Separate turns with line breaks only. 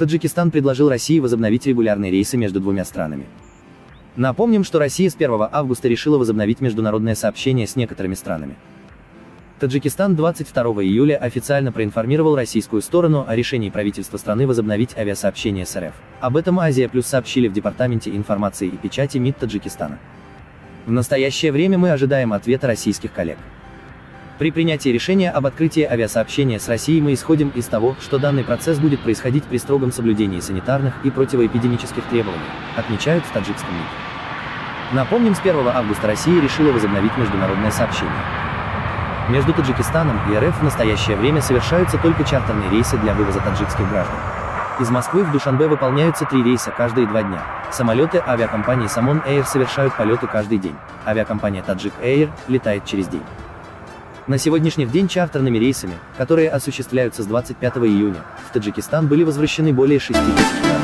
Таджикистан предложил России возобновить регулярные рейсы между двумя странами. Напомним, что Россия с 1 августа решила возобновить международное сообщение с некоторыми странами. Таджикистан 22 июля официально проинформировал российскую сторону о решении правительства страны возобновить авиасообщение с РФ. Об этом Азия Плюс сообщили в Департаменте информации и печати МИД Таджикистана. В настоящее время мы ожидаем ответа российских коллег. При принятии решения об открытии авиасообщения с Россией мы исходим из того, что данный процесс будет происходить при строгом соблюдении санитарных и противоэпидемических требований, отмечают в таджикском МИДе. Напомним, с 1 августа Россия решила возобновить международное сообщение. Между Таджикистаном и РФ в настоящее время совершаются только чартерные рейсы для вывоза таджикских граждан. Из Москвы в Душанбе выполняются 3 рейса каждые 2 дня. Самолеты авиакомпании Самон Air совершают полеты каждый день. Авиакомпания Таджик Air летает через день. На сегодняшний день чартерными рейсами, которые осуществляются с 25 июня, в Таджикистан были возвращены более 6 тысяч граждан.